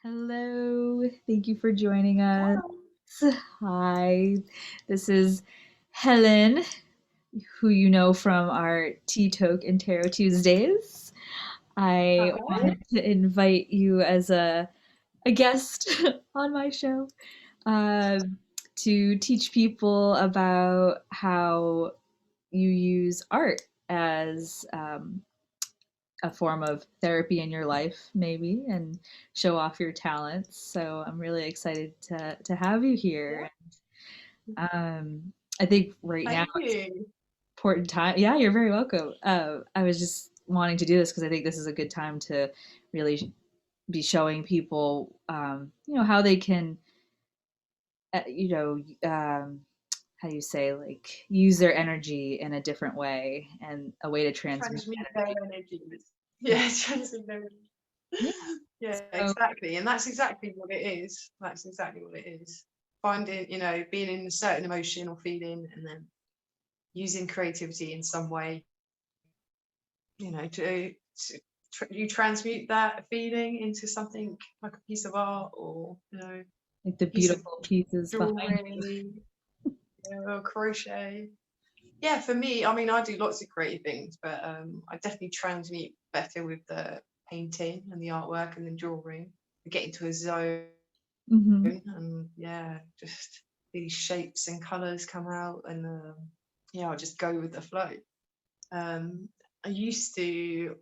Hello, thank you for joining us. Wow. Hi, this is Helen, who you know from our Tea Toke and Tarot Tuesdays. I Hi. wanted to invite you as a guest on my show uh, to teach people about how you use art as a form of therapy in your life, maybe, and show off your talents. So I'm really excited to have you Yeah, here. I think right now thank it's an you. important time. Yeah, you're very welcome. I was just wanting to do this because I think this is a good time to really be showing people, how they can, uh, you know, um, how do you say, like, use their energy in a different way and a way to transmute Transmute their energy. energies. Yeah, transmute their energies. Yeah. Yeah, So exactly. And that's exactly what it is. That's exactly what it is. Finding, being in a certain emotion or feeling and then using creativity in some way, you transmute that feeling into something like a piece of art or, like the piece of beautiful pieces behind you. jewelry, or crochet. Yeah, for me, I mean, I do lots of creative things, but I definitely transmute better with the painting and the artwork and the drawing. I get into a zone Hmm. and yeah, just these shapes and colors come out and yeah, I just go with the flow. Um, I used to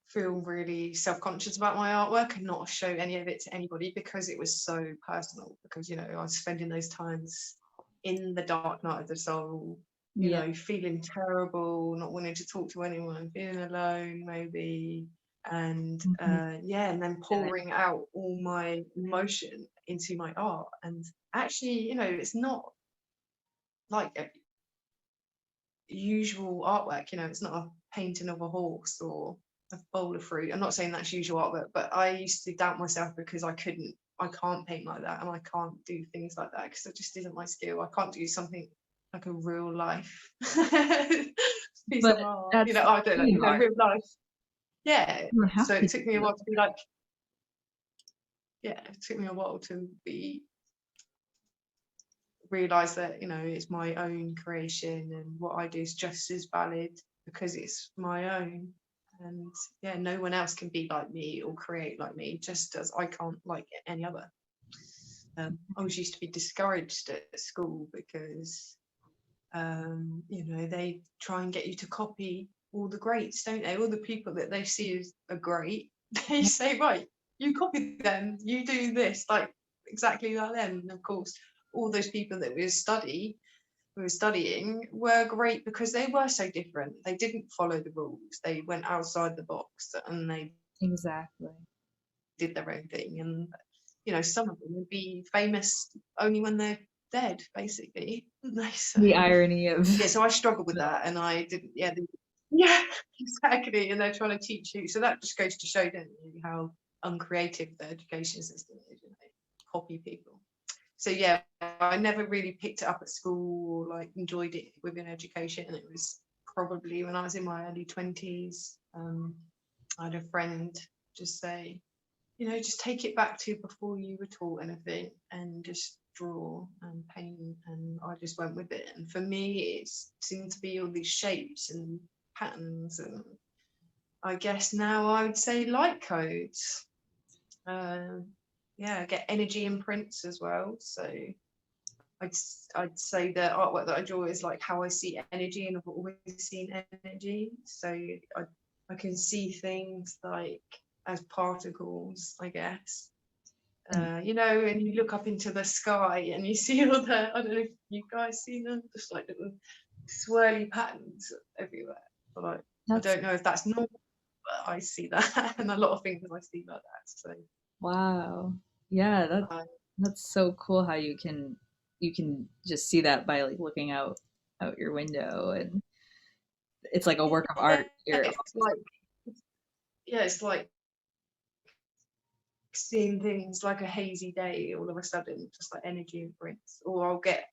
feel really self-conscious about my artwork and not show any of it to anybody because it was so personal, because I was spending those times in the dark night of the soul, Yeah. feeling terrible, not wanting to talk to anyone, feeling alone maybe, and Mhm. yeah, and then pouring out all my emotion into my art. And actually, it's not like a usual artwork. It's not a painting of a horse or a bowl of fruit. I'm not saying that's usual artwork, but I used to doubt myself because I can't paint like that, and I can't do things like that because it just isn't my skill. I can't do something like a real life piece of But art. that's the I don't know, beauty of art. real life. Yeah. You don't So have to it took me a do while to be like, yeah, it took me a while to be realize that it's my own creation and what I do is just as valid because it's my own. And yeah, no one else can be like me or create like me, just as I can't like any other. I was used to be discouraged at school because they try and get you to copy all the greats, don't they? All the people that they see as a great, they it. say, right, you copy them, you do this, like exactly like them. And of course, all those people that we were studying were great because they were so different. They didn't follow the rules. They went outside the box and they Exactly. did their own thing. And some of them would be famous only when they're dead, basically. So The irony of yeah, so I struggled with that, and I didn't. Yeah, yeah, exactly. And they're trying to teach you, so that just goes to show, don't you, how uncreative the education system is. Copy people. So yeah, I never really picked it up at school or like enjoyed it within education. And it was probably when I was in my early 20s. I had a friend just say, just take it back to before you were taught anything and just draw and paint. And I just went with it. And for me, it seemed to be all these shapes and patterns. And I guess now I would say light codes. Uh, yeah, get energy imprints as well. So I'd, I'd say the artwork that I draw is like how I see energy, and I've always seen energy. So I can see things like as particles, I guess. and And you look up into the sky and you see all the, I don't know if you guys see them, just like little swirly patterns everywhere. But I that's don't know if that's normal, but I see that, and a lot of things I see like that. So wow. Yeah, uh, that's so cool how you can just see that by like looking out your window, and it's like a work of yeah, art here. it's like seeing things like a hazy day all of a sudden, just like energy imprints. Or I'll get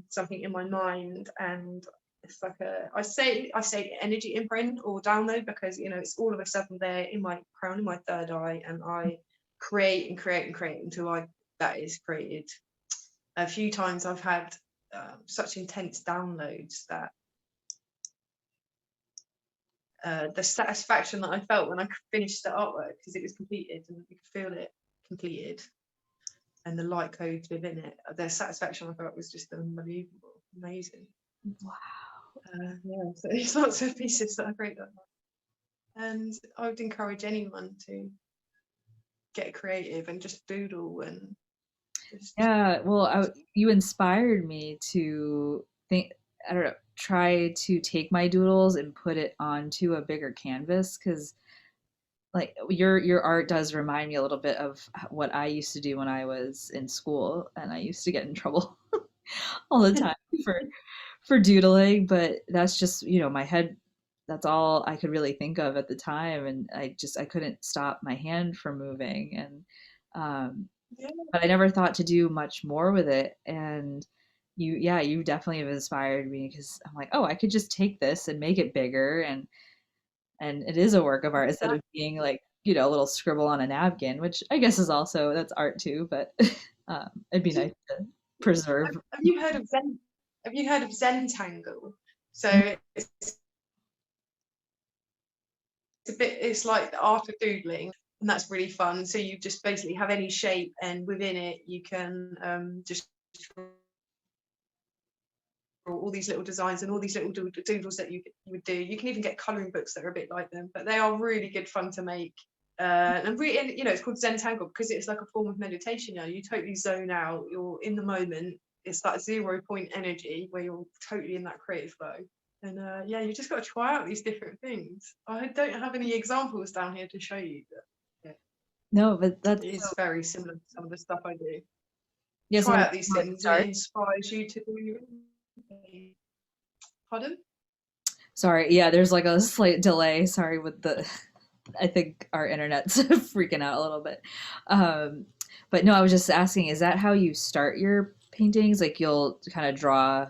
something in my mind, and it's like I say energy imprint or download, because it's all of a sudden there in my crown, in my third eye, and I create and create and create until that is created. A few times I've had such intense downloads that the satisfaction that I felt when I finished the artwork because it was completed and you could feel it completed and the light codes within it, the satisfaction I felt was just unbelievable, amazing. Wow. Yeah, so there's lots of pieces that I create like that. And I would encourage anyone to get creative and just doodle and just Yeah, well, you inspired me to think, I don't know, try to take my doodles and put it onto a bigger canvas because like your art does remind me a little bit of what I used to do when I was in school and I used to get in trouble all the time for doodling, but that's just, my head, that's all I could really think of at the time and I couldn't stop my hand from moving and yeah, but I never thought to do much more with it. And you definitely have inspired me because I'm like, oh, I could just take this and make it bigger, and it is a work of art instead of exactly. being like, a little scribble on a napkin, which I guess is also that's art too. But it'd be nice to preserve. Have you heard of Zen? Have you heard of Zentangle? So it's like the art of doodling, and that's really fun. So you just basically have any shape, and within it you can just draw all these little designs and all these little doodles that you would do. You can even get colouring books that are a bit like them, but they are really good fun to make. And it's called Zentangle because it's like a form of meditation. You totally zone out. You're in the moment. It's that 0 point energy where you're totally in that creative flow. And you just got to try out these different things. I don't have any examples down here to show you, but yeah, No, but that's it's very similar to some of the stuff I do. yes. Try How out these it things. It start? inspires you to do. Pardon? Sorry, yeah. There's like a slight delay. Sorry with the. I think our internet's freaking out a little bit. Um, but no, I was just asking, is that how you start your paintings? Like you'll kind of draw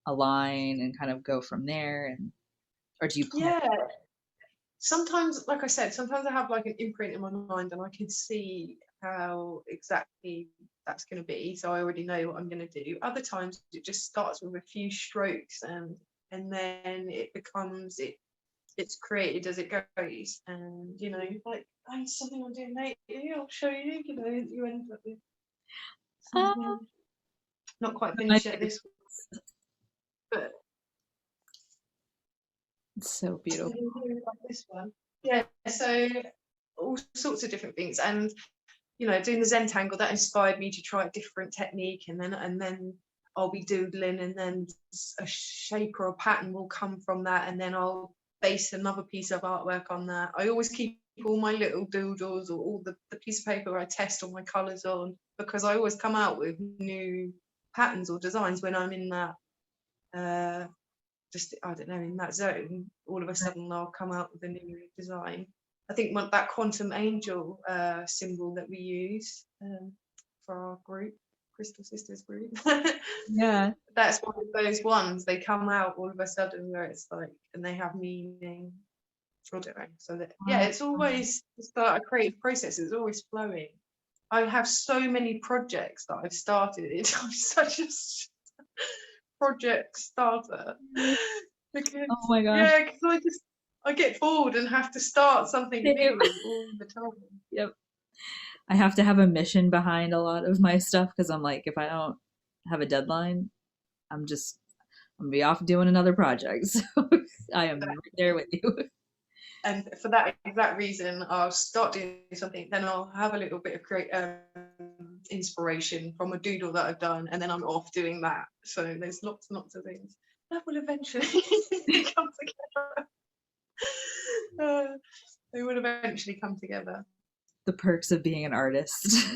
a line and kind of go from there, and or do you plan? Yeah. Sometimes, like I said, sometimes I have like an imprint in my mind and I can see how exactly that's going to be, so I already know what I'm going to do. Other times it just starts with a few strokes and then it becomes it's created as it goes, and like something I'm doing lately, I'll show you. You end up with Ah, something not quite my finished yet favorite. this week, but It's so beautiful. like this one. Yeah, so all sorts of different things, and doing the Zentangle, that inspired me to try a different technique, and then I'll be doodling, and then a shape or a pattern will come from that, and then I'll base another piece of artwork on that. I always keep all my little doodles or all the piece of paper I test all my colours on, because I always come out with new patterns or designs when I'm in that just I don't know, in that zone. All of a sudden I'll come out with a new design. I think that quantum angel symbol that we use for our group, Crystal Sisters group, Yeah. that's one of those ones. They come out all of a sudden where it's like, and they have meaning. I don't know. So that it's always a creative process. It's always flowing. I have so many projects that I've started. I'm such a project starter because Oh my gosh. because I get bored and have to start something Same. new all the time. Yep. I have to have a mission behind a lot of my stuff because I'm like, if I don't have a deadline, I'm gonna be off doing another project. So I am right there with you. And for that exact reason, I'll start doing something, then I'll have a little bit of create inspiration from a doodle that I've done, and then I'm off doing that. So there's lots and lots of things that will eventually come together. They will eventually come together. The perks of being an artist.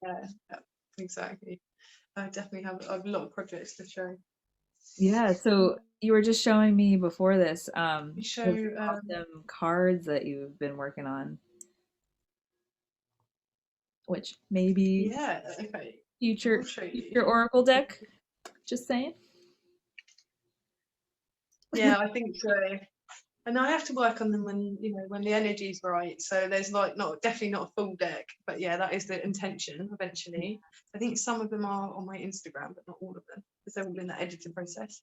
Yeah, exactly. I definitely have a lot of projects to show. Yeah, so you were just showing me before this, We show those awesome cards that you've been working on, which maybe yeah, okay, I'll future show you. future Oracle deck. Just saying. Yeah, I think so. And I have to work on them when, when the energy's right. So there's like definitely not a full deck, but yeah, that is the intention eventually. I think some of them are on my Instagram, but not all of them, because they're all in that editing process.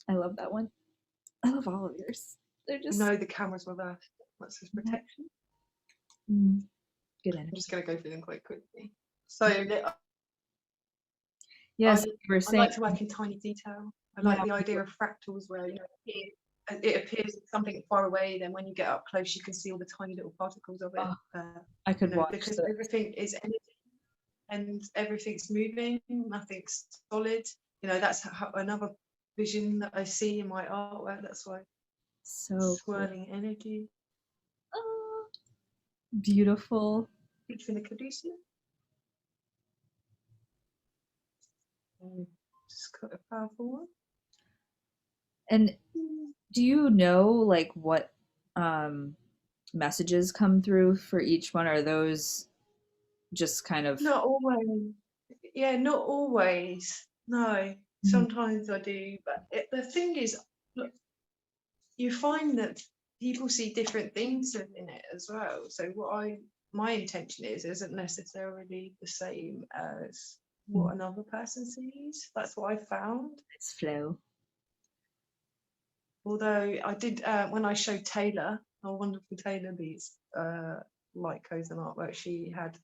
I love that one. I love all of yours. They're just The cameras were there. That's his protection. Good energy. I'm just going to go through them quite quickly. So yes, I like to work in tiny detail. I like the idea of fractals where it appears something far away, then when you get up close you can see all the tiny little particles of it. I could watch because this. everything is energy and everything's moving, nothing's solid. That's another vision that I see in my artwork. That's why swirling cool. Energy. Oh, beautiful. Between the caduceus. Just got a powerful one. And do you know like what messages come through for each one? Are those just kind of not always? Yeah, not always. No, sometimes I do, but the thing is, look, you find that people see different things in it as well. So my intention isn't necessarily the same as what another person sees. That's what I found. It's flow. Although I did when I showed Taylor, our wonderful Taylor, these light codes and artwork, she had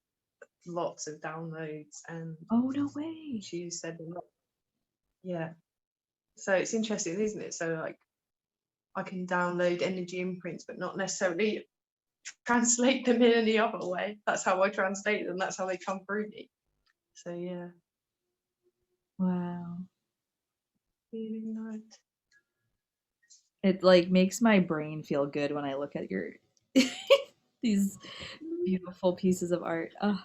lots of downloads, and oh no way, she said a lot. Yeah, so it's interesting, isn't it? So like I can download energy imprints but not necessarily translate them in any other way. That's how I translate them, that's how they come through me. So yeah, wow, feeling nice. It like makes my brain feel good when I look at your these beautiful pieces of art. Oh.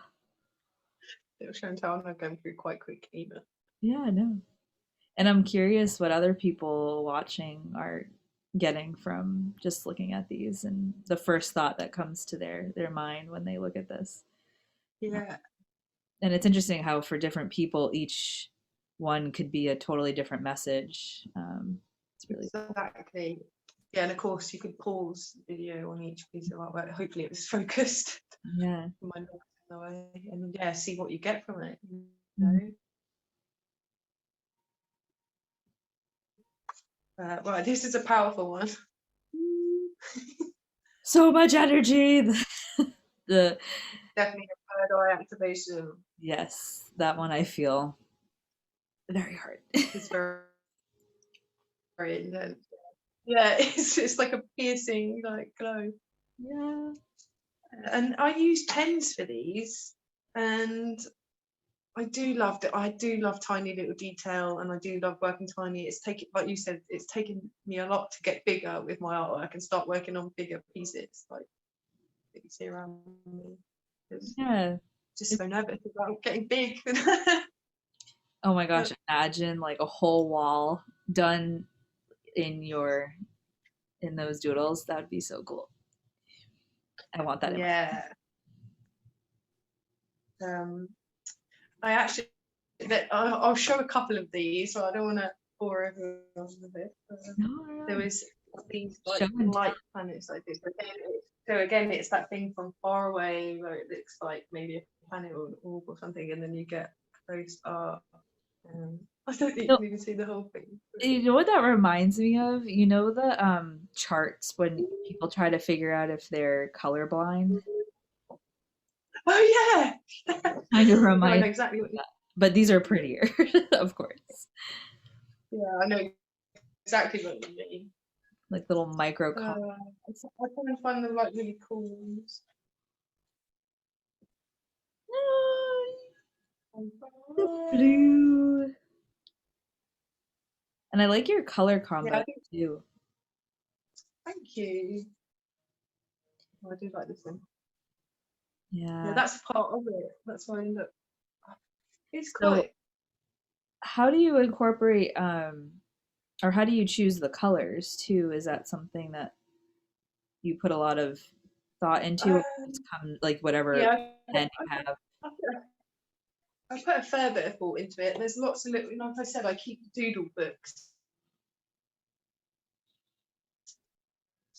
Little show and tell, I'm not going through quite quickly, but yeah, no. And I'm curious what other people watching are getting from just looking at these and the first thought that comes to their mind when they look at this. Yeah. And it's interesting how for different people each one could be a totally different message. It's really exactly cool. Yeah, and of course you could pause the video on each piece of artwork. Hopefully it was focused. Yeah. And yeah, see what you get from it. You know? Right, this is a powerful one. So much energy. The definitely a third eye activation. Yes, that one I feel very hard. It's very, very intense. Yeah, it's like a piercing like glow. Yeah. And I use pens for these, and I do love that. I do love tiny little detail, and I do love working tiny. It's taken, like you said, it's taken me a lot to get bigger with my artwork and start working on bigger pieces, like you see around me. Yeah. Just so nervous about getting big. Oh my gosh, imagine like a whole wall done in those doodles. That would be so cool. I want that in yeah. I actually, I'll show a couple of these, so I don't want to bore everyone with it. No. There was these like light planets like this. So again, it's that thing from far away where it looks like maybe a planet or an orb or something, and then you get close up. I don't think you can even see the whole thing. You know what that reminds me of? You know the charts when people try to figure out if they're colorblind? Oh yeah. Kind of reminds I know exactly what you but these are prettier, of course. Yeah, I know exactly what you mean. Like little micro I try and find them like really cool ones. The blue. And I like your color combo too. Thank you. Oh, I do like this one. Yeah, that's part of it. That's why I end up. It's so quite. how do you incorporate or how do you choose the colors too? Is that something that you put a lot of thought into, or just come like whatever pen you have? I put a fair bit of thought into it. There's lots of little, like I said, I keep doodle books.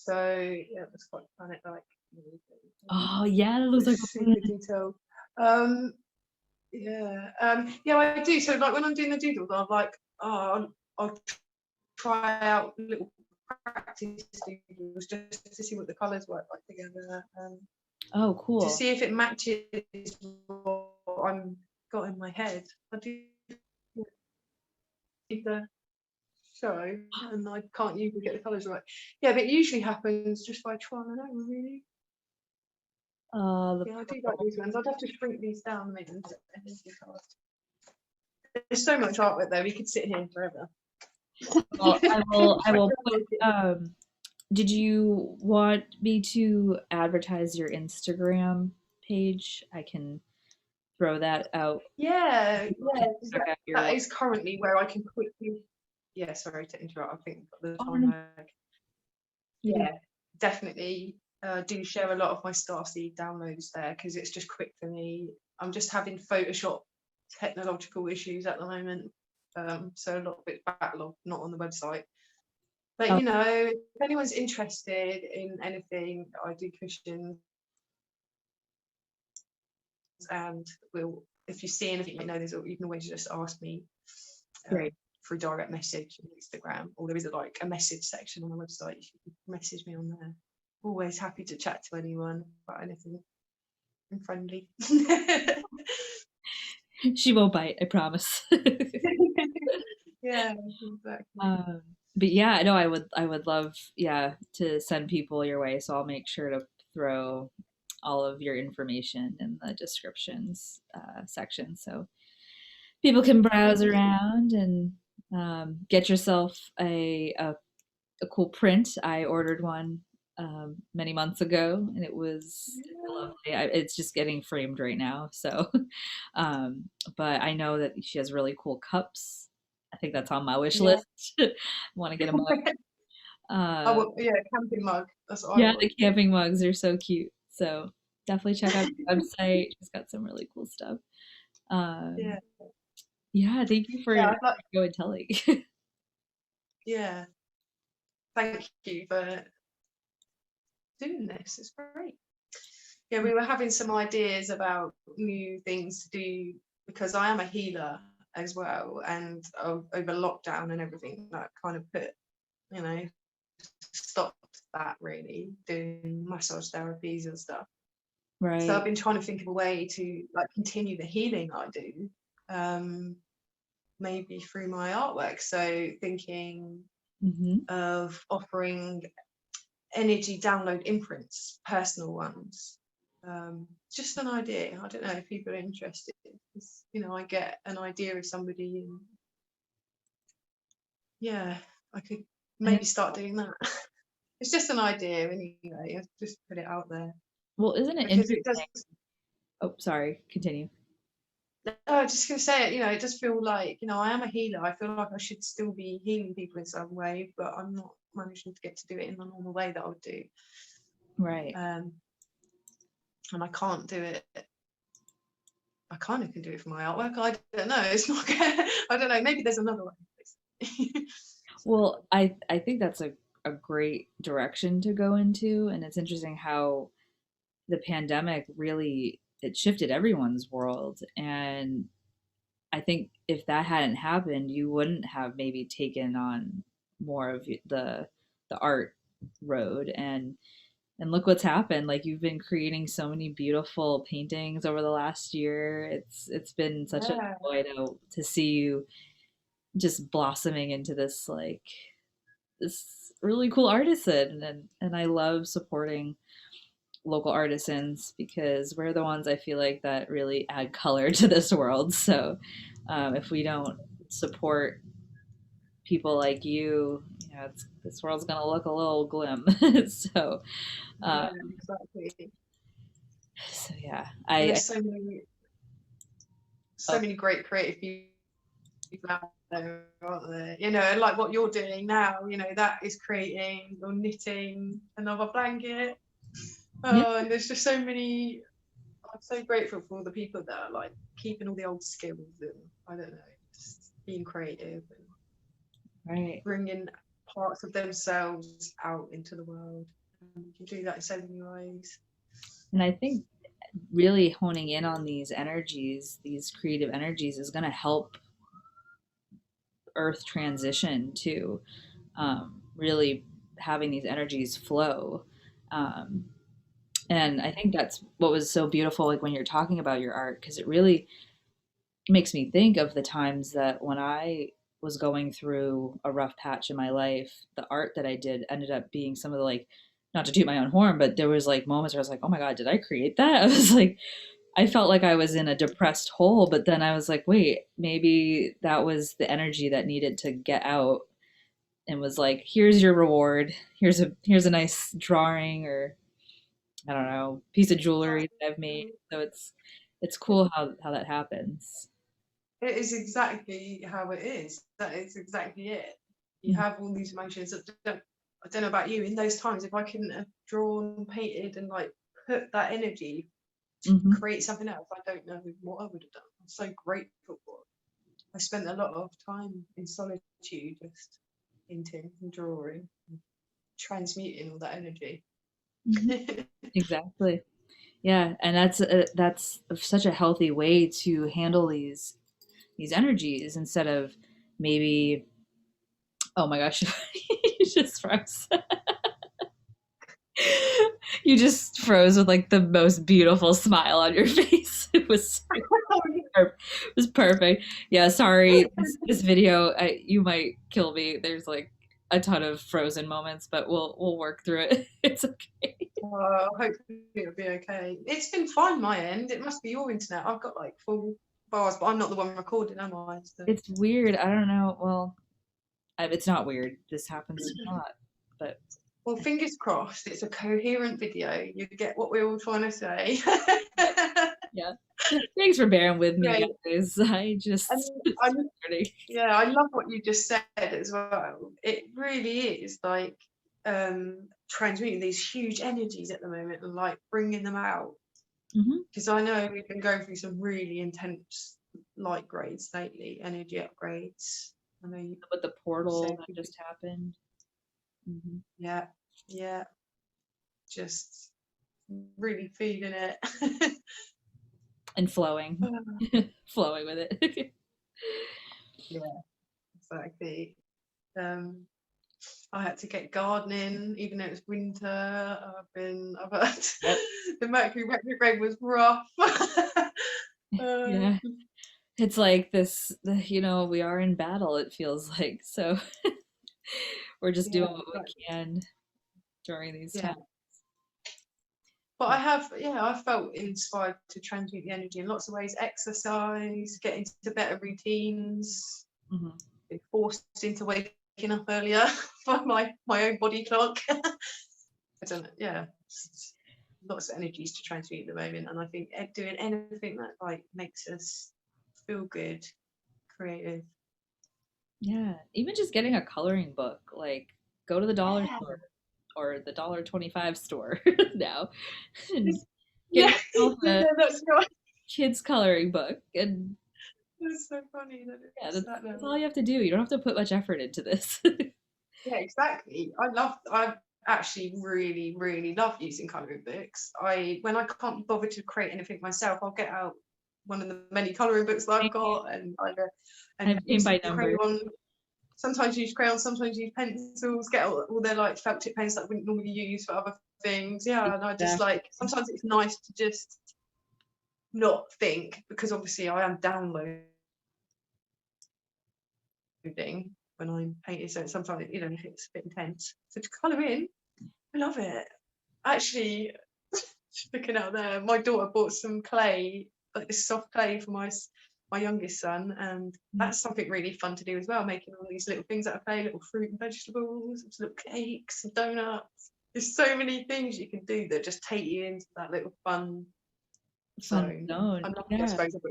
So yeah, that's quite fun. It like Oh yeah, that looks like a plan. super detailed. Yeah, yeah, I do. So like when I'm doing the doodles, I'm like, oh, I'll try out little practice doodles just to see what the colours work like together. Oh, To cool. see if it matches what I'm got in my head. I do the show and I can't usually get the colours right. Yeah, but it usually happens just by trial and error, really. Oh, the Yeah, I do like purple. these ones. I'd have to shrink these down and make them there's so much artwork there, we could sit here forever. Well, I will put did you want me to advertise your Instagram page? I can throw that out. Yeah, People yeah, can check out your that work. is currently where I can quickly. Yeah, sorry to interrupt. I think the Oh, time no, lag. you're good. Yeah, definitely do share a lot of my Starseed downloads there because it's just quick for me. I'm just having Photoshop technological issues at the moment, so a lot of it's backlogged, not on the website. But Oh, you know, if anyone's interested in anything, I do commissions, and will if you see anything, you know, you can always just ask me great. through direct message on Instagram, or there is a message section on the website. You can message me on there. Always happy to chat to anyone about anything and friendly. She won't bite, I promise. Yeah, exactly. Um, but yeah, no, I would love, yeah, to send people your way. So I'll make sure to throw all of your information in the descriptions section so people can browse Thank you. around and get yourself a cool print. I ordered one many months ago, and it was Yeah. lovely. It's just getting framed right now, so um, but I know that she has really cool cups. I think that's on my wish Yeah. list. Want to get a mug. I Uh, want, yeah, camping mug. That's what I yeah, want. the camping mugs are so cute. So definitely check out the website. She's got some really cool stuff. Um, Yeah. yeah, thank you for Yeah, I'd like, go and telling. yeah. Thank you for doing this. It's great. Yeah, we were having some ideas about new things to do because I am a healer as well, and over lockdown and everything, that kind of put, you know, stopped that really doing massage therapies and stuff. So I've Right. been trying to think of a way to continue the healing I do, maybe through my artwork. So thinking Hmm. of offering energy download imprints, personal ones. Just an idea. I don't know if people are interested. I get an idea of somebody, and yeah, I could And maybe start doing that. It's just an idea anyway. I just put it out there well, isn't it because interesting? it does. Oh, sorry. Continue. I was just going to say it. It does feel like I am a healer. I feel like I should still be healing people in some way, but I'm not managing to get to do it in the normal way that I would do. Right. And I can't do it. I kind of can do it for my artwork. I don't know. It's not. I don't know. Maybe there's another way. Well, I think that's a great direction to go into, and it's interesting how the pandemic really it shifted everyone's world. And I think if that hadn't happened, you wouldn't have maybe taken on more of the art road. And look what's happened. Like you've been creating so many beautiful paintings over the last year. It's been such a Yeah. joy to see you just blossoming into this really cool artisan. And I love supporting local artisans because we're the ones I feel like that really add color to this world. So if we don't support people like this world's gonna look a little glim. so uh, Yeah. Exactly. so yeah, And I there's so oh many great creative people out there, aren't there? And like what you're doing now. That is creating or knitting another blanket. yeah, Oh, and there's just so many. I'm so grateful for all the people that are keeping all the old skills and I don't know, just being creative and right. bringing parts of themselves out into the world. And you can do that in so many ways. And I think really honing in on these energies, these creative energies, is going to help Earth transition to really having these energies flow. Um, and I think that's what was so beautiful, like when you're talking about your art, because it really makes me think of the times that when I was going through a rough patch in my life, the art that I did ended up being some of the like, not to toot my own horn, but there was like moments where I was like, oh my God, did I create that? I was like, I felt like I was in a depressed hole, but then I was like, wait, maybe that was the energy that needed to get out and was like, here's your reward. Here's a nice drawing or I don't know, piece of jewelry that I've made. So it's cool how that happens. It is exactly how it is. That is exactly it. You have all these emotions that I don't know about you, in those times, if I couldn't have drawn, painted, and like put that energy to Mm-hmm. create something else, I don't know what I would have done. I'm so grateful for it. I spent a lot of time in solitude, just painting and drawing, and transmuting all that energy. Mm-hmm. Exactly. Yeah, and that's such a healthy way to handle these energies instead of maybe oh my gosh, you just froze. You just froze with like the most beautiful smile on your face. It was perfect. Yeah, sorry. This video, you might kill me. There's like a ton of frozen moments, but we'll work through it. It's okay. Hopefully it'll be okay. It's been fine my end. It must be your internet. I've got like full bars, but I'm not the one recording, am I? So. It's weird. I don't know. Well, it's not weird. This happens a lot, but Well, fingers crossed. It's a coherent video. You get what we're all trying to say. yeah. Thanks for bearing with me, Great. guys. I just And yeah, I love what you just said as well. It really is like transmuting these huge energies at the moment and like bringing them out. Because I know we've been going through some really intense light grades lately, energy upgrades. I know you with the portal said, that just happened. yeah, yeah, just really feeling it. And flowing, flowing with it. Yeah, exactly. I had to get gardening, even though it was winter. I've had Yep. the Mercury retrograde was rough. Yeah. It's like this, we are in battle, it feels like. So we're just Yeah, doing what we can during these yeah. times. But I felt inspired to transmute the energy in lots of ways. Exercise, get into better routines, been forced into waking up earlier by my own body clock. I don't know, yeah. Lots of energies to transmute at the moment, and I think doing anything that like makes us feel good, creative. Yeah, even just getting a coloring book, like go to the dollar store or the $1.25 store now and get Yeah, yourself yeah, a that's right. kid's coloring book. And That's so funny that yeah, it's that that's level. all you have to do. You don't have to put much effort into this. Yeah, exactly. I actually really, really love using colouring books. When I can't bother to create anything myself, I'll get out one of the many colouring books that I've got and I have paint use by the number. crayon. Sometimes use crayons, sometimes use pencils, get all their like felt tip pens that I wouldn't normally use for other things. Yeah, and I just Exactly. like sometimes it's nice to just not think, because obviously I am downloading when I'm painting, so sometimes it's a bit intense. So to colour in, I love it. Actually, looking out there, my daughter bought some clay, like this soft clay for my youngest son, and that's something really fun to do as well, making all these little things out of clay, little fruit and vegetables, little cakes and donuts. There's so many things you can do that just take you into that little fun Fun zone. zone. I'm lucky, I Yeah. suppose I've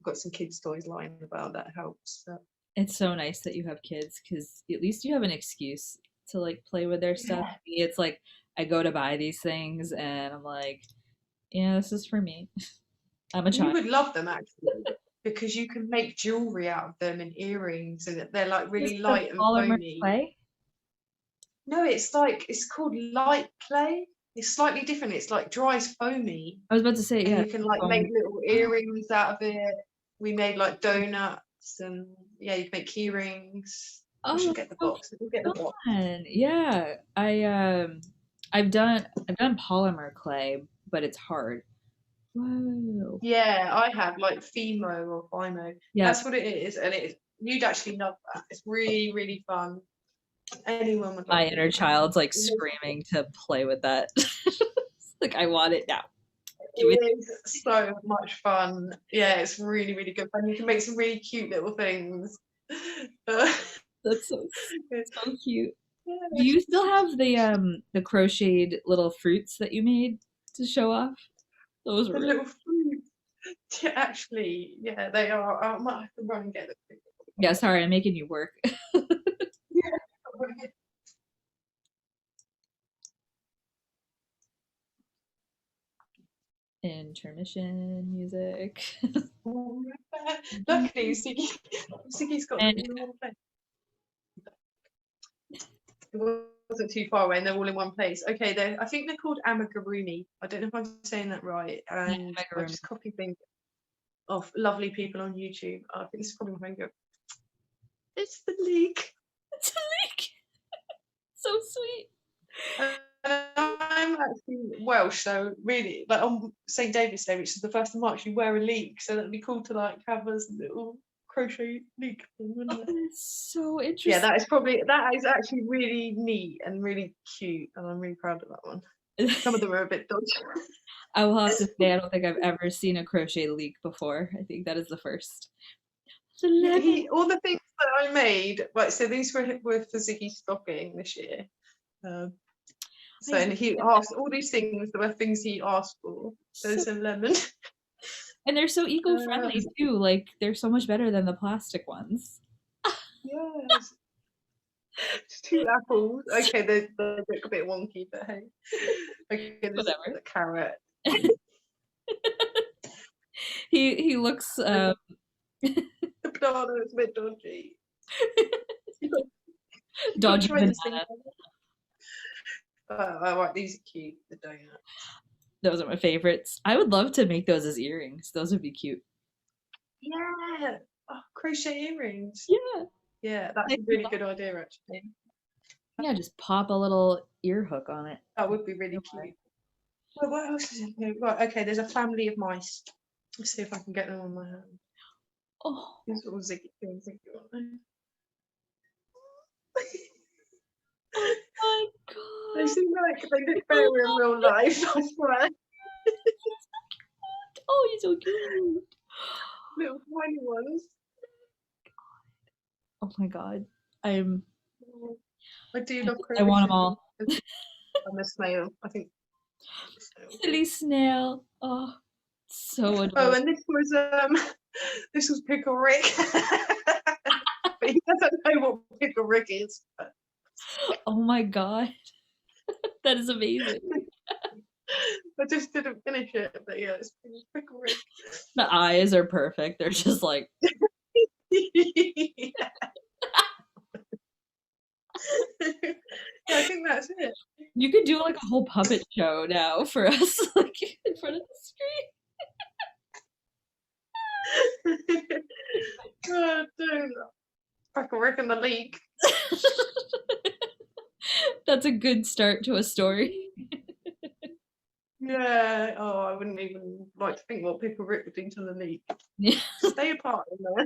got some kids' toys lying about, that helps. But It's so nice that you have kids because at least you have an excuse to like play with their stuff. yeah, It's like I go to buy these things and I'm like, yeah, this is for me. I'm a you child. would love them actually, because you can make jewelry out of them and earrings, and they're like Just really the light and polymer foamy. clay? No, it's called light clay. It's slightly different. It's like dry as foamy, I was about to say, and yeah. you can like make little Oh, earrings out of it. We made like donuts, and yeah, you can make key rings. I oh, should that's get the so box. We'll get the box. fun. Yeah. I've done polymer clay, but it's hard. Whoa. Yeah, I have like Fimo or Fimo. Yeah. That's what it is, and you'd actually love that. It's really really fun. Anyone would My love inner it. child's like screaming to play with that. Like I want it now. Give it. It is so much fun. Yeah, it's really really good fun. You can make some really cute little things. Uh, That's so so cute. Do yeah, you still have the crocheted little fruits that you made to show off? Those were the really. little fruit. Yeah, actually, yeah, they are. I might have to run and get them. Yeah, sorry, I'm making you work. Yeah. Intermission music. Luckily, Siggy's got them And all in one place. It wasn't too far away, and they're all in one place. Okay, I think they're called amigurumi. I don't know if I'm saying that right. yeah, And I macaroni. just copied things off lovely people on YouTube. I think this is probably my finger. It's the leak. It's a leak. So sweet. And I'm actually Welsh, so really, like on St. David's Day, which is the 1st of March, you wear a leek, so that'd be cool to like have a little crochet leek thing, wouldn't Oh, it? it's so Yeah, interesting. that is actually really neat and really cute, and I'm really proud of that one. Some of them are a bit dodgy. I will have to say, I don't think I've ever seen a crochet leek before. I think that is the first. The Yeah, lemon. all the things that I made, right? So these were for Ziggy's stocking this year. Um, so I and he asked all these things. There were things he asked for. so, There's a lemon. and they're so Uh, eco-friendly too. Like they're so much better than the plastic ones. yes, it's 2 apples. Okay, they look a bit wonky, but hey. Okay, there's Whatever. a carrot. He looks The banana is a bit dodgy. You've got to dodgy try this thing. banana. Oh, right, these are cute. The donut. Those are my favorites. I would love to make those as earrings. Those would be cute. Yeah. Oh, crochet earrings. Yeah. Yeah, that's a really good idea, actually. Yeah, just pop a little ear hook on it. That would be really cute. Well, what else is in here? Right, okay, there's a family of mice. Let's see if I can get them on my hand. Oh, These little ziggy things, aren't they? oh my They god. seem like they look I better in love real life, I swear. Oh, he's so cute. Little tiny ones. Oh my god. I'm Oh, I do love I want them crocheting. all. I'm a snail, I think. Silly snail. Oh, so Oh, adorable. and this was Pickle Rick. But he doesn't know what Pickle Rick is. Oh my god. That is amazing. I just didn't finish it, but yeah, it's Pickle Rick. The eyes are perfect. They're just like Yeah, I think that's it. you could do like a whole puppet show now for us, like in front of the Oh, dude. Pickle Rick in the league. street. That's a good start to a story. Yeah. Oh, I wouldn't even like to think what Pickle Rick would do to the league. Yeah, Stay apart in there.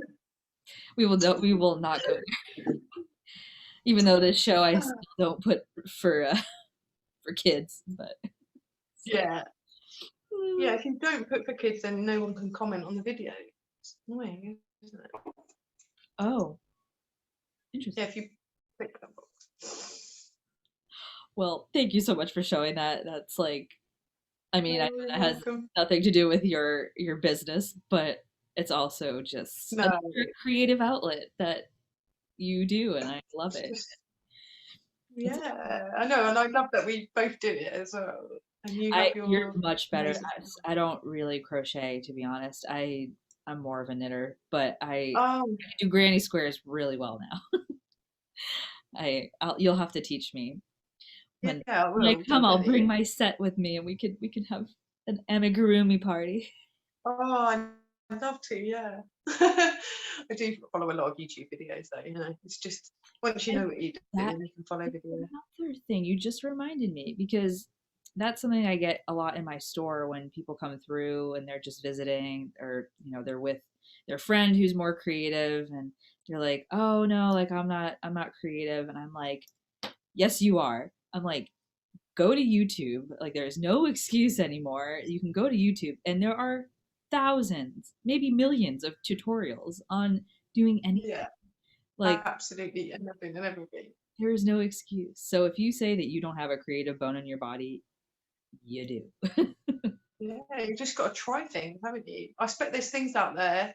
we will not go there. Even though this show I still don't put for kids, but Yeah. Yeah, if you don't put for kids, then no one can comment on the video. It's annoying, isn't it? oh, Yeah, interesting. if you click that box. Well, thank you so much for showing that. That's like, I mean, I know Oh, you're that has welcome. nothing to do with your business, but it's also just No, another creative outlet that you do, and I love it's it. just It's yeah, I know, and I love that we both do it as well. And you have you're your much better. amazing. I don't really crochet, to be honest. I'm more of a knitter, but I Oh, do granny squares really well now. You'll have to teach me Yeah, when I when I will come. I'll bring definitely. my set with me, and we can have an amigurumi party. Oh, I'd love to, yeah. I do follow a lot of YouTube videos though, it's just once you I, know what you're that doing, you can follow is video. another thing you just reminded me, because that's something I get a lot in my store when people come through and they're just visiting, or they're with their friend who's more creative, and they're like, "Oh no, like I'm not creative." And I'm like, "Yes, you are." I'm like, "Go to YouTube. Like there's no excuse anymore. You can go to YouTube and there are thousands, maybe millions of tutorials on doing anything. Yeah, Like absolutely, and nothing and everything. there is no excuse." So if you say that you don't have a creative bone in your body, you do. Yeah, you've just got to try things, haven't you? I expect there's things out there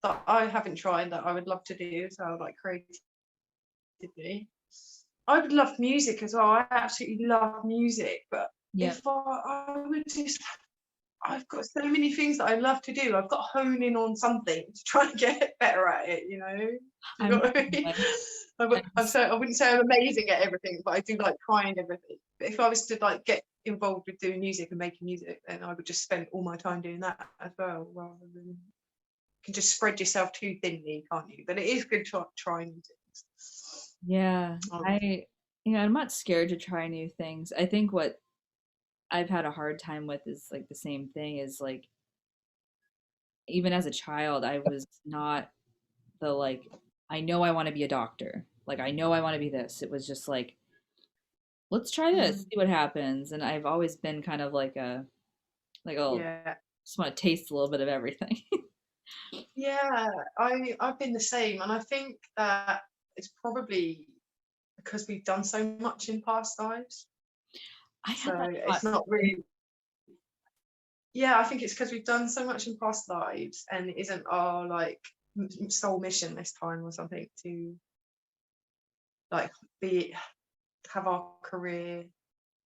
that I haven't tried that I would love to do, so like creatively. I would love music as well. I absolutely love music, but Yep. if I would just, I've got so many things that I love to do. I've got to hone in on something to try and get better at it, you know? Do you I'm know the what I same mean? way. I'm so, I wouldn't say I'm amazing at everything, but I do like trying everything. But if I was to like get involved with doing music and making music, then I would just spend all my time doing that as well, rather than you can just spread yourself too thinly, can't you? But it is good trying things. Yeah, Oh, I'm not scared to try new things. I think what I've had a hard time with is like the same thing, is like even as a child, I was not the like, I know I want to be a doctor. Like I know I want to be this. It was just like, let's try this, mm, see what happens. And I've always been kind of like oh, yeah. just want to taste a little bit of everything. Yeah, I've been the same, and I think that it's probably because we've done so much in past lives. I So had that thought it's not too. really, yeah, I think it's because we've done so much in past lives, and it isn't our like sole mission this time or something to like be have our career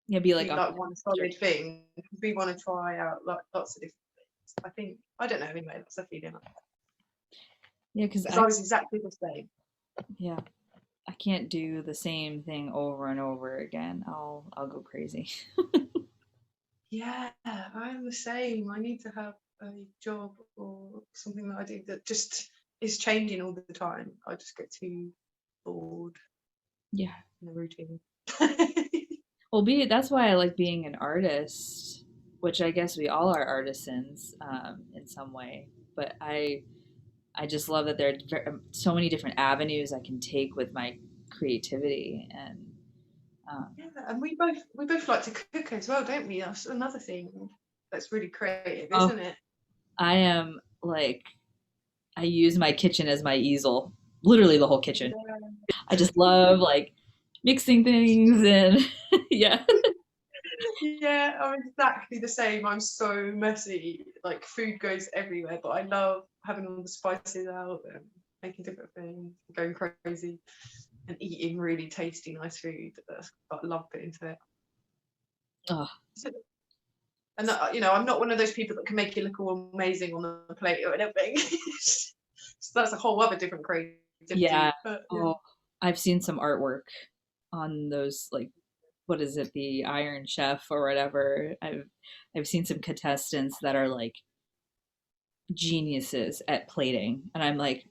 Yeah, be like be a like one hunter. solid thing. We want to try out like lots of different things. I think I don't know. Anyway, that's a feeling. Yeah, because Because I was exactly the same. yeah, I can't do the same thing over and over again. I'll go crazy. Yeah, I'm the same. I need to have a job or something that I do that just is changing all the time. I just get too bored Yeah. in a routine. Well, that's why I like being an artist, which I guess we all are artisans in some way. But I just love that there are so many different avenues I can take with my creativity, and um, Yeah, and we both like to cook as well, don't we? That's another thing that's really creative, oh, isn't it? I am like, I use my kitchen as my easel, literally the whole kitchen. Yeah. I just love like mixing things and yeah. Yeah, I'm exactly the same. I'm so messy. Like food goes everywhere, but I love having all the spices out and making different things, going crazy, and eating really tasty, nice food. That's what I love putting into it. Oh, And I'm not one of those people that can make you look all amazing on the plate or anything. So that's a whole other different yeah. creativity. But yeah, Oh, I've seen some artwork on those, like, what is it, the Iron Chef or whatever. I've seen some contestants that are like geniuses at plating, and I'm like, yeah,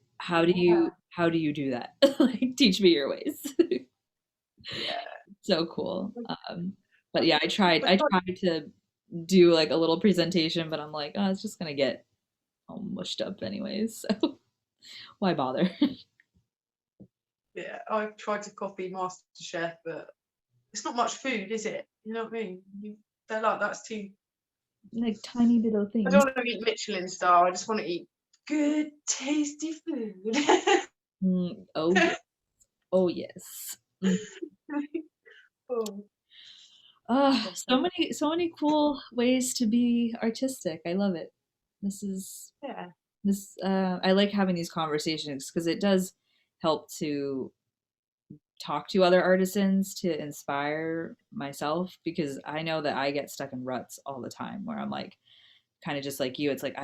how do you do that? Like, teach me your ways. yeah. So cool. But But, yeah, but I like, tried to do like a little presentation, but I'm like, oh, it's just gonna get all mushed up anyways. So why bother? yeah, I've tried to copy MasterChef, but it's not much food, is it? You know what I mean? They're like, that's too. Like tiny little I things. don't want to eat Michelin star. I just want to eat good, tasty food. Oh yeah. Oh yes. Mm. Oh, So definitely. many cool ways to be artistic. I love it. This is Yeah, this. I like having these conversations because it does help to talk to other artisans to inspire myself, because I know that I get stuck in ruts all the time where I'm like, kind of just like you, it's like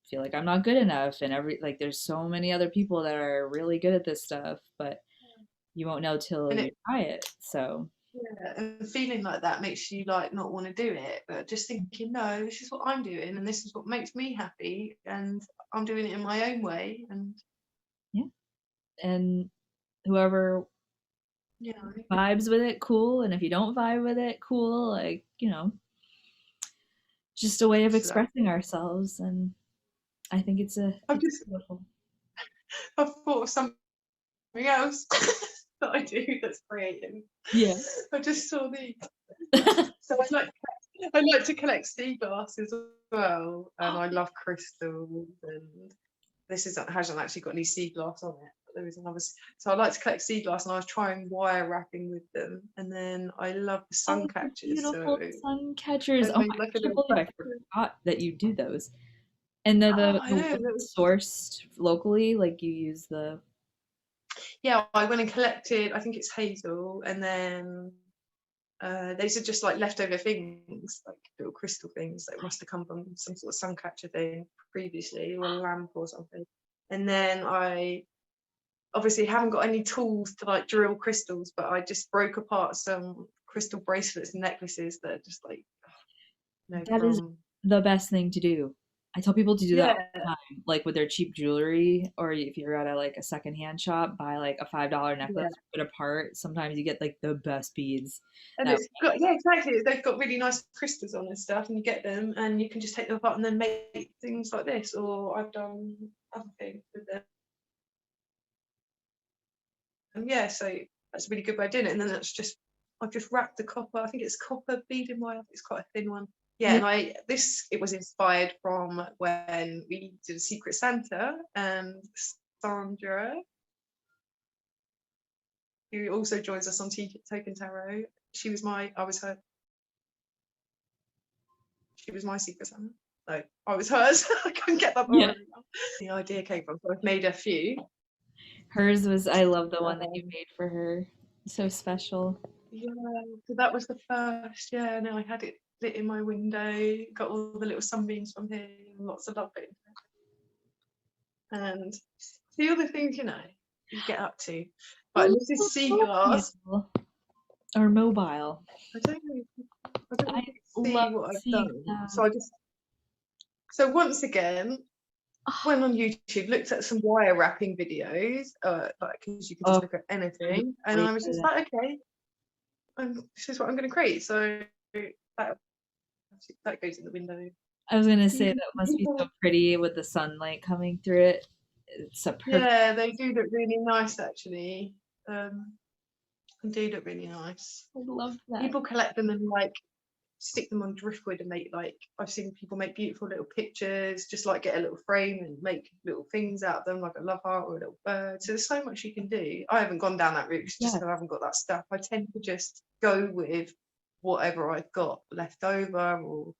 feel like I'm not good enough, and there's so many other people that are really good at this stuff, but you won't know till And you it, try it. So yeah, and feeling like that makes you like not want to do it, but just thinking, no, this is what I'm doing, and this is what makes me happy, and I'm doing it in my own way, and yeah, and whoever you know, vibes with it, cool. And if you don't vibe with it, cool. Like, just a way of so expressing ourselves. And I think I've it's just beautiful. I've thought of something else that I do that's creative. Yeah. I just saw these. So I like to collect sea glass as well, and I love crystals. And this hasn't actually got any sea glass on it, but there is another. So I like to collect sea glass, and I was trying wire wrapping with them, and then I love the Oh, sun the catchers. So beautiful sun catchers. I Oh, made I like a can't little believe I basket. forgot that you do those. And they're Oh, the I know. ones sourced locally, like you use the. Yeah, I went and collected. I think it's hazel, and then these are just like leftover things, like little crystal things that must have come from some sort of sun catcher thing previously, or a lamp or something. And then I obviously haven't got any tools to like drill crystals, but I just broke apart some crystal bracelets and necklaces that are just like, That is from, the best thing to do. I tell people to do that all yeah, the time, like with their cheap jewelry, or if you're at a like a secondhand shop, buy like a $5 yeah. necklace, put it apart. Sometimes you get like the best beads. And That it's got, yeah, exactly. They've got really nice crystals on and stuff, and you get them, and you can just take them apart and then make things like this. Or I've done other things with them. And yeah, so that's a really good way of doing it. And then that's just, I've just wrapped the copper. I think it's copper beading wire. It's quite a thin one. Yeah, yeah, and it was inspired from when we did a Secret Santa, and Sandra, who also joins us on Token Tarot, I was her, she was my Secret Santa. No, I was hers. I couldn't get that yeah. word. The idea came from, so I've made a few. Hers was. I love the one that you Um, made for her. So special. Yeah, so that was the first. Yeah, and I had it lit in my window, got all the little sunbeams from here, and lots of love it. And the other things, you get up to. Right, Oh, this is sea glass. Scorpio. Or mobile. I don't know. I don't know I if you can love see what I've seeing done. that. So once again, Oh, went on YouTube, looked at some wire wrapping videos, like because you can just oh, look at I'm anything, and way I was better just than- like, okay, this is what I'm going to create. So that that goes in the window. I was gonna say People, that must be so people pretty with the sunlight coming through it. It's a perfect. Yeah, they do look really nice actually. Um, they do look really nice. I love that. People collect them and like stick them on driftwood and make like I've seen people make beautiful little pictures, just like get a little frame and make little things out of them, like a love heart or a little bird. So there's so much you can do. I haven't gone down that route just Yeah, because I haven't got that stuff. I tend to just go with whatever I've got left over, or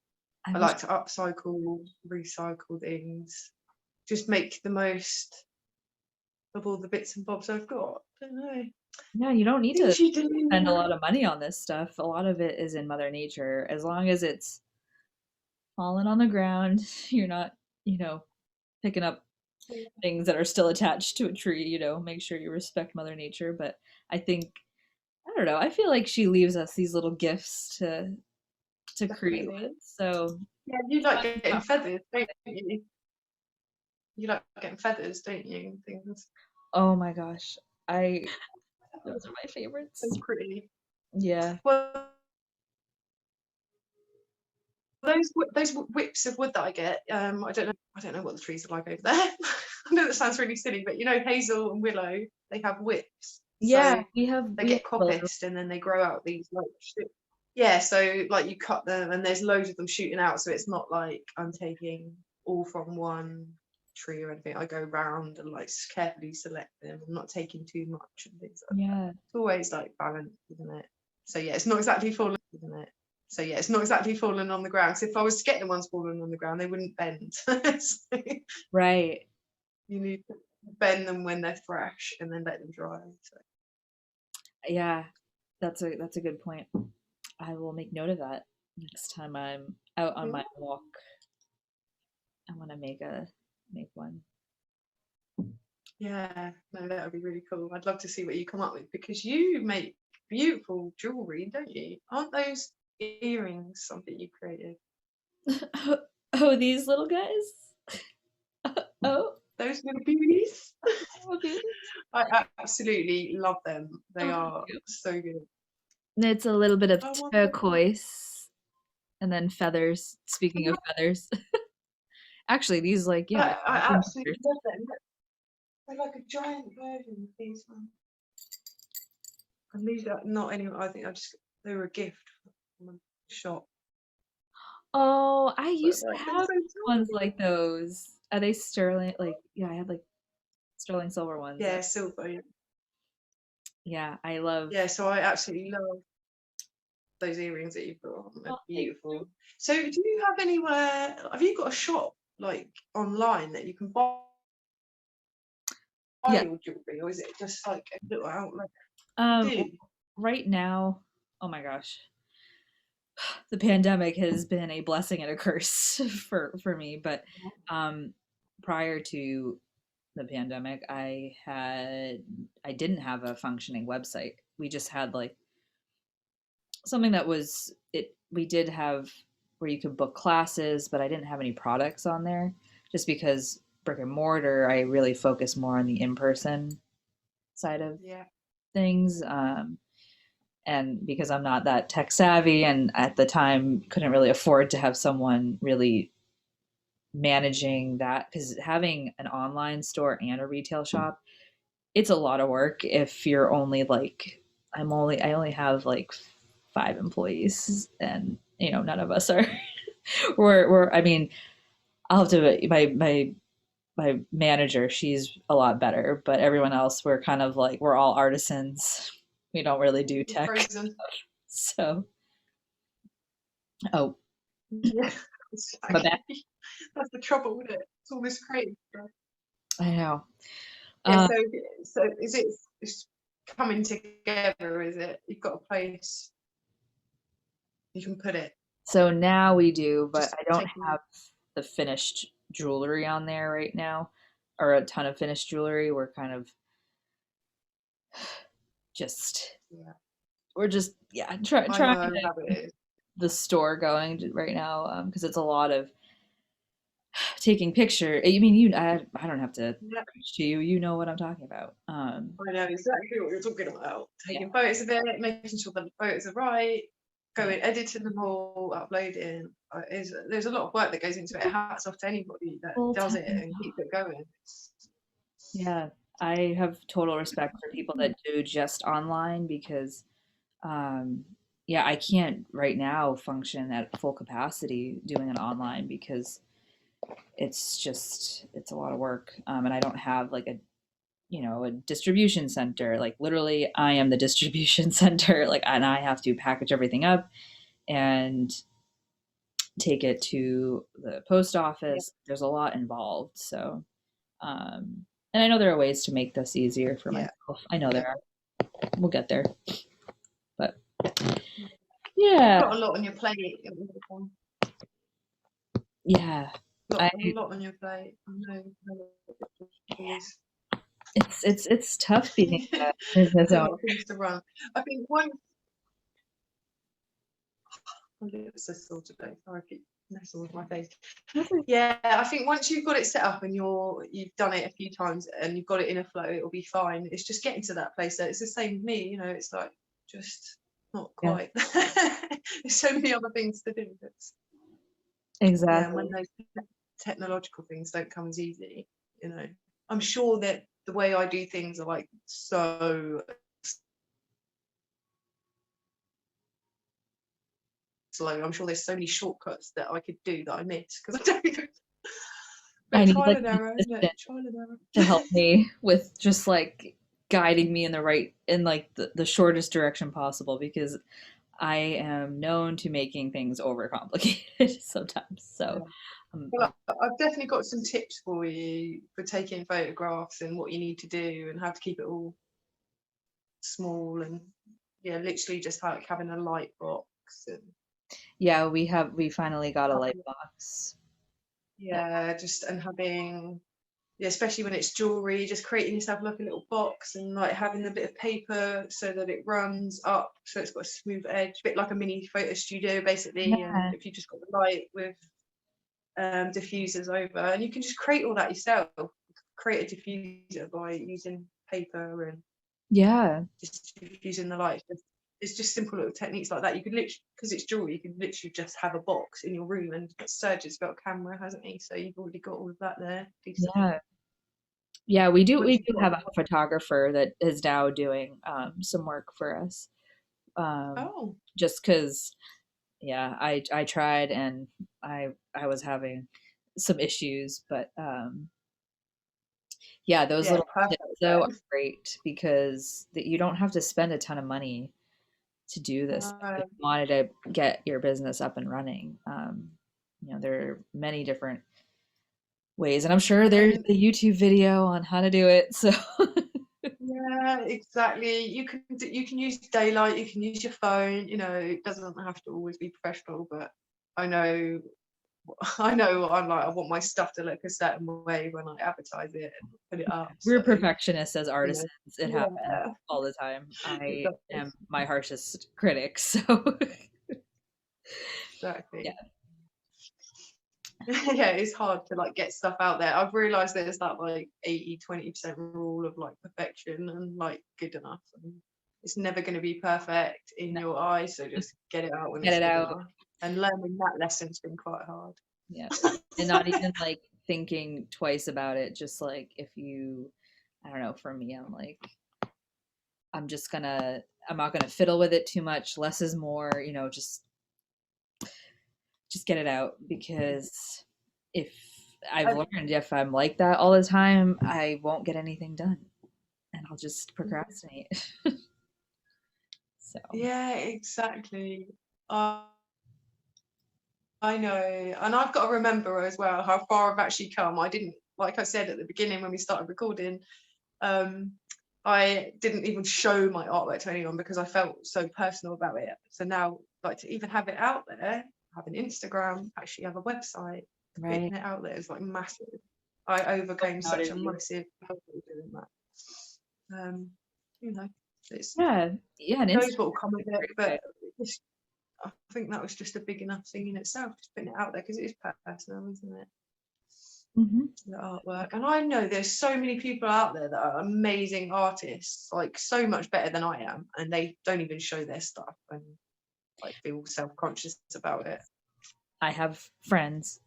I I wish. like to upcycle, recycle things, just make the most of all the bits and bobs I've got. I don't know. Yeah, you don't need to Things you spend a do. lot of money on this stuff. A lot of it is in Mother Nature. As long as it's falling on the ground, you're not, you know, picking up things that are still attached to a tree. Make sure you respect Mother Nature. But I think I don't know. I feel like she leaves us these little gifts to create with. Definitely. So Yeah, you like getting feathers, don't you? You like getting feathers, don't you? And things. oh my gosh, I those are my favorites. They're pretty. Yeah. Well, those whips of wood that I get, I don't know what the trees are like over there. I know that sounds really silly, but hazel and willow, they have whips. Yeah, So they we have get willow. coppiced and then they grow out these like yeah, so like you cut them and there's loads of them shooting out, so it's not like I'm taking all from one tree or anything. I go round and like carefully select them. I'm not taking too much and things like that. Yeah, It's always like balance, isn't it? So yeah, it's not exactly falling, isn't it? So yeah, it's not exactly falling on the ground. So if I was to get the ones falling on the ground, they wouldn't bend. So right. you need to bend them when they're fresh and then let them dry. So Yeah, that's a good point. I will make note of that next time I'm out on my walk. I want to make one. Yeah, no, that would be really cool. I'd love to see what you come up with because you make beautiful jewelry, don't you? Aren't those earrings something you created? Oh, oh, these little guys. Oh, Those little beauties. oh, beauty. I absolutely love them. They Oh, are thank so good. you. It's a little bit of I want them. turquoise and then feathers. Speaking of feathers, actually, these like yeah, I green absolutely feathers. love them. They're like a giant version of these ones. And these are not anywhere. I think they were a gift from a shop. Oh, I But used to like they're have so ones tiny. like those. Are they sterling? Like yeah, I had like sterling silver ones. Yeah, silver. Yeah. Yeah, I love. Yeah, so I absolutely love those earrings that you've got on. They're Oh, thank you. beautiful. So do you have anywhere, have you got a shop like online that you can buy Yeah. your jewelry, or is it just like a little outlet? You Um, do? right now, oh my gosh, the pandemic has been a blessing and a curse for me. But um, prior to the pandemic, I didn't have a functioning website. We just had like something that was it. We did have where you could book classes, but I didn't have any products on there, just because brick and mortar. I really focus more on the in person side of Yeah. things. And because I'm not that tech savvy and at the time couldn't really afford to have someone really managing that, because having an online store and a retail shop, it's a lot of work if you're only like I only have like 5 employees, and none of us are we're I mean, I'll have to my manager, she's a lot better, but everyone else, we're kind of like we're all artisans. We don't really do You're tech. frozen. So, oh, Yeah, my bad. exactly. That's the trouble with it. It's almost crazy. I know. Yeah, Um, so is it it's coming together, is it? You've got a place you can put it, so now we do, but just I don't taking. have the finished jewelry on there right now, or a ton of finished jewelry. We're kind of just Yeah, we're just yeah I trying know how it is. the store going right now, because it's a lot of taking picture. I mean, I don't have to Yeah, preach to you. You know what I'm talking about. I know exactly what you're talking about. Yeah, Taking photos of it, making sure that the photos are right, yeah, going editing them all, uploading. There's a lot of work that goes into it. Hats off to anybody that full does time. it and keeps it going. Yeah, I have total respect for people that do just online because, um, yeah, I can't right now function at full capacity doing it online because it's a lot of work, and I don't have like a distribution center. Like literally, I am the distribution center. Like, and I have to package everything up and take it to the post Yeah, office. There's a lot involved, so. And I know there are ways to make this easier for yeah, myself. I know yeah. there are. We'll get there. But You've yeah, got a lot on your plate. yeah. I A lot on your plate. I know how it is. it's tough being a business There's a owner. lot of things to run. I think one. It's a sore today. Sorry, I keep messing with my face. Yeah, I think once you've got it set up and you've done it a few times and you've got it in a flow, it'll be fine. It's just getting to that place. So it's the same with me. It's like just not Yeah, quite. There's so many other things to do. Yeah, and when exactly. those technological things don't come as easy, you know, I'm sure that the way I do things are like so slow. I'm sure there's so many shortcuts that I could do that I miss because I don't go. I But need trial like and an error, isn't it? assistant Trial and error. to help me with just like guiding me in like the shortest direction possible, because I am known to making things overcomplicated sometimes. So, Yeah. um, Well, I've definitely got some tips for you for taking photographs and what you need to do and how to keep it all small and yeah, literally just like having a light box and yeah, we finally got a light couple, box. Yeah. yeah, just and having yeah, especially when it's jewelry, just creating yourself like a little box and like having a bit of paper so that it runs up, so it's got a smooth edge, a bit like a mini photo studio basically. And Yeah. if you just got the light with diffusers over, and you can just create all that yourself. Create a diffuser by using paper and Yeah. just diffusing the light. It's just simple little techniques like that. You could literally, because it's jewelry, you could literally just have a box in your room. And Serge's got a camera, hasn't he? So you've already got all of that there. Decent. Yeah. Yeah, we do Once we you've do got, have a photographer that is now doing some work for us. Um oh just because yeah, I tried and I was having some issues, but yeah, those yeah, little perfect tips though are then. great because you don't have to spend a ton of money to do this if No. you wanted to get your business up and running. There are many different ways, and I'm sure there's And a YouTube video on how to do it. So yeah, exactly. You can use daylight, you can use your phone, it doesn't have to always be professional, but I know I know what I'm like. I want my stuff to look a certain way when I advertise it and put it up. we're So, perfectionists as you know, artisans. It happens yeah, all the time. it I am does. my harshest critic. So yeah. Exactly. Yeah, it's hard to like get stuff out there. I've realized there's that like 80-20% rule of like perfection and like good enough. And it's never going to be perfect in No, your eyes, so just get it out when get it's it good out. enough. And learning that lesson's been quite hard. Yeah. And not even like thinking twice about it. Just like if you, I don't know, for me, I'm like, I'm just gonna, I'm not gonna fiddle with it too much. Less is more, just get it out because if I've I, learned if I'm like that all the time, I won't get anything done and I'll just procrastinate. So, yeah, exactly. I I know, and I've got to remember as well how far I've actually come. I didn't, like I said at the beginning when we started recording, um, I didn't even show my artwork to anyone because I felt so personal about it. So now, like to even have it out there, have an Instagram, actually have a website, right. putting it out there is like massive. I overcame Proud such of a you. massive hurdle doing that. You know, it's Yeah. Yeah. And who knows Instagram what will come of is a it, great way. but I think that was just a big enough thing in itself, just putting it out there because it is personal, isn't it? Hmm. The artwork. And I know there's so many people out there that are amazing artists, like so much better than I am, and they don't even show their stuff and like feel self-conscious about it. I have friends,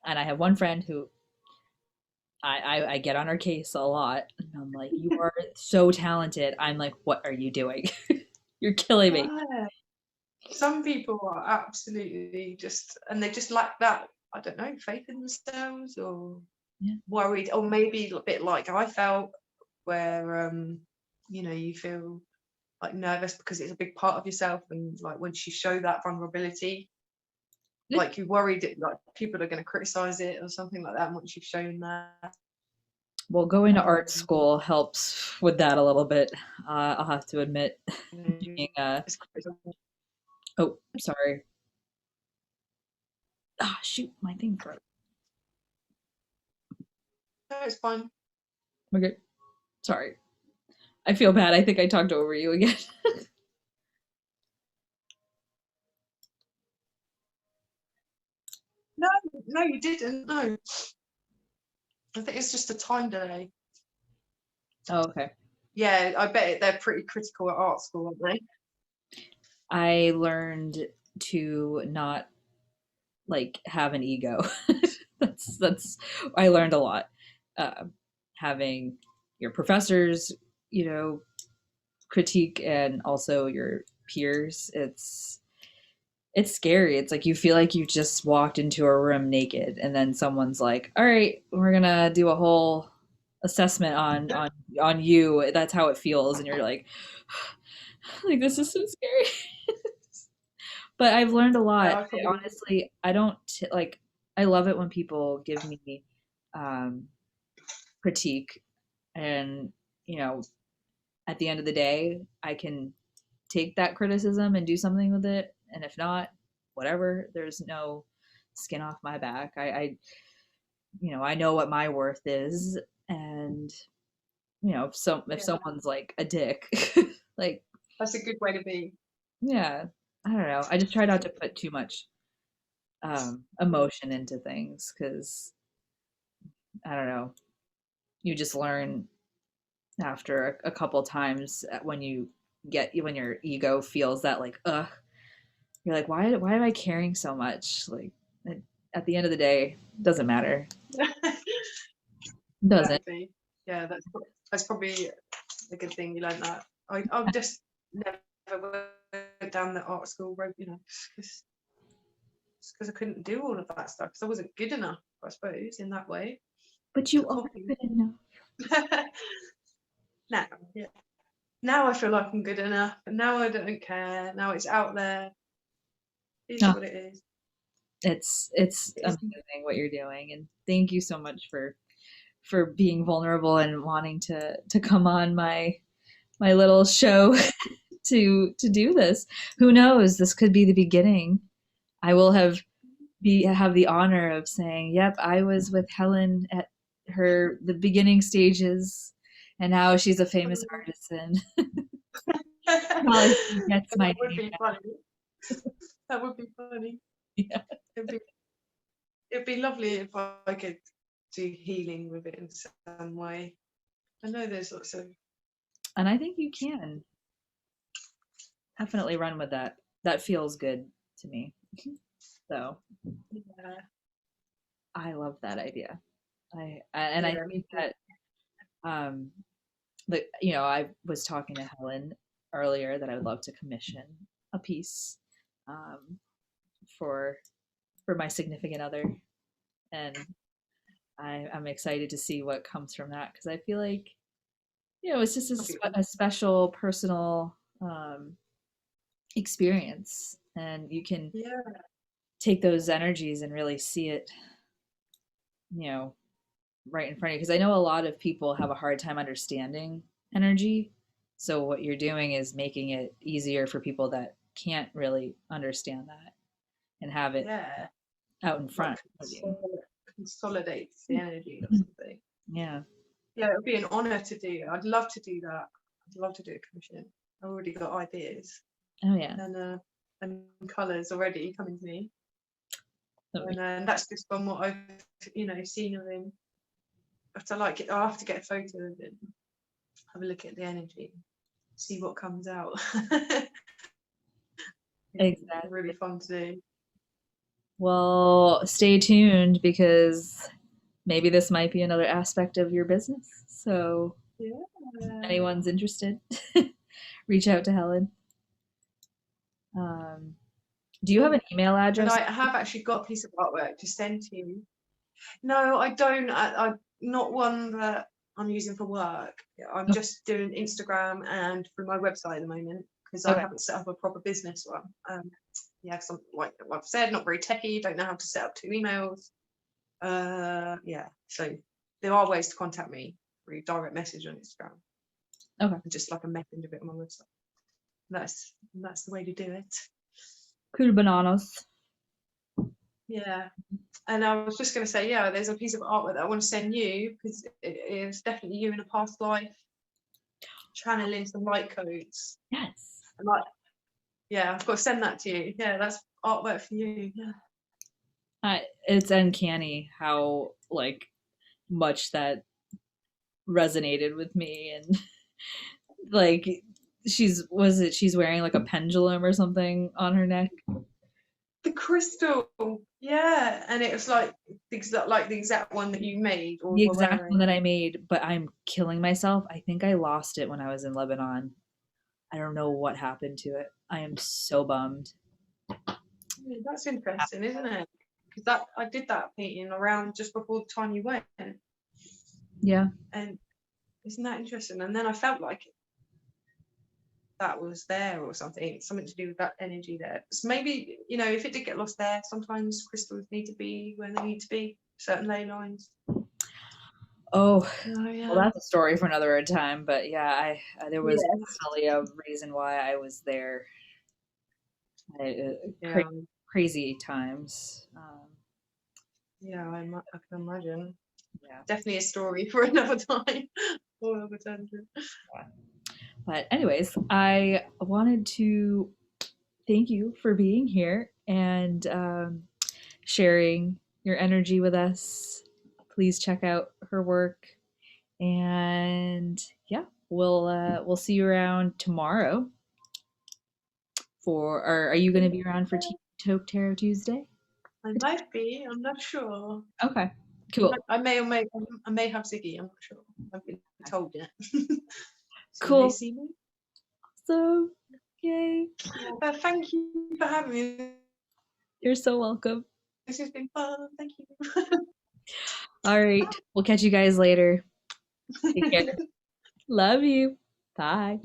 and I have one friend who I get on her case a lot. And I'm like, you are so talented. I'm like, what are you doing? You're killing me. Yeah. Some people are absolutely just, and they just lack that, I don't know, faith in themselves or Yeah. worried, or maybe a bit like I felt, where you feel like nervous because it's a big part of yourself, and like once you show that vulnerability, like you're worried that like people are going to criticize it or something like that once you've shown that. Well, going to art um, school helps with that a little bit. I'll have to admit, being it's criticised. oh, sorry. Ah, shoot, my thing broke. No, it's fine. Okay, sorry. I feel bad. I think I talked over you again. No, no, you didn't. No, I think it's just a time delay. Oh, okay. Yeah, I bet they're pretty critical at art school, aren't they? I learned to not like have an ego. That's I learned a lot. Uh, Having your professors, you know, critique and also your peers. It's scary. It's like you feel like you just walked into a room naked and then someone's like, "All right, we're going to do a whole assessment on you." That's how it feels and you're like like this is so scary. But I've learned a lot. I I probably. honestly, I don't like I love it when people give me um critique and you know, at the end of the day, I can take that criticism and do something with it. And if not, whatever. There's no skin off my back. I know what my worth is, and if Yeah, someone's like a dick, like, that's a good way to be. yeah, I don't know. I just try not to put too much emotion into things because I don't know. You just learn after a couple times when your ego feels that like you're like why am I caring so much like at the end of the day it doesn't matter. It doesn't. Exactly. Yeah, that's probably a good thing you learned that. I've just never went down the art school road, because I couldn't do all of that stuff because I wasn't good enough, I suppose, in that way But to you are copy. good enough. Now, yeah. Now I feel like I'm good enough, and now I don't care. Now it's out there. It is No, what it is. it's It is. amazing what you're doing, and thank you so much for being vulnerable and wanting to come on my little show to do this. Who knows? This could be the beginning. I will have the honor of saying, "Yep, I was with Helen at the beginning stages, and now she's a famous artisan." Probably gets my That would name be funny. That would be funny. now. Yeah. It'd be it'd be lovely if I could do healing with it in some way. I know there's lots of And I think you can definitely run with that. That feels good to me. So yeah, I love that idea. And I yeah, think me too. that um, I was talking to Helen earlier that I would love to commission a piece um, for my significant other, and I'm excited to see what comes from that because I feel like it's just That'd be a special personal experience, and you can yeah, take those energies and really see it, you know, right in front of you. Because I know a lot of people have a hard time understanding energy. So what you're doing is making it easier for people that can't really understand that and have it yeah. out in Like front of you. consolidates the energy or something. Yeah. Yeah, it would be an honor to do. I'd love to do that. I'd love to do a commission. I've already got ideas Oh yeah. and colours already coming to me, That'd be- and that's just from what I've seen of him. But I like it. I'll have to get a photo of it, have a look at the energy, see what comes out. Really Exactly. fun to do. Well, stay tuned because maybe this might be another aspect of your business. So if Yeah. anyone's interested, reach out to Helen. Um, do you have Cool. an email And address? I have actually got a piece of artwork to send to you. No, I don't. I not one that I'm using for work. I'm Okay. just doing Instagram and through my website at the moment because I Okay. haven't set up a proper business one. Yeah, because I'm like I've said, not very techy. Don't know how to set up 2 emails. Yeah. So there are ways to contact me through direct message on Instagram, Okay. and just like a messenger bit on my website. That's the way to do it. Cool bananas. Yeah. And I was just going to say, yeah, there's a piece of artwork that I want to send you because it is definitely you in a past life channeling some light codes. Yes. And like, yeah, I've got to send that to you. Yeah, that's artwork for you. Yeah. It's uncanny how like much that resonated with me and like she's wearing like a pendulum or something on her neck. The crystal. Yeah. And it was like the exact one that you made or The were exact one wearing. that I made, but I'm killing myself. I think I lost it when I was in Lebanon. I don't know what happened to it. I am so bummed. Yeah, that's interesting, isn't it? Because that I did that painting around just before the time you went. Yeah. And isn't that interesting? And then I felt like that was there or something to do with that energy there. So maybe, if it did get lost there, sometimes crystals need to be where they need to be, certain ley lines. Oh, Oh, well, yeah. that's a story for another time. But yeah, there was Yes. definitely a reason why I was there. Yeah. Crazy times. Yeah, I can imagine. Yeah. Definitely a story for another time. Or another tangent. But anyways, I wanted to thank you for being here and sharing your energy with us. Please check out her work, and yeah, we'll see you around tomorrow for. Or are you going to be around for Toke Tarot Tuesday? I might be. I'm not sure. Okay, cool, I may have Ziggy. I'm not sure. I've been told yet. So you may cool. see me. So, yay! But thank you for having me. You're so welcome. This has been fun. Thank you. All right, we'll catch you guys later. Take care. Love you. Bye.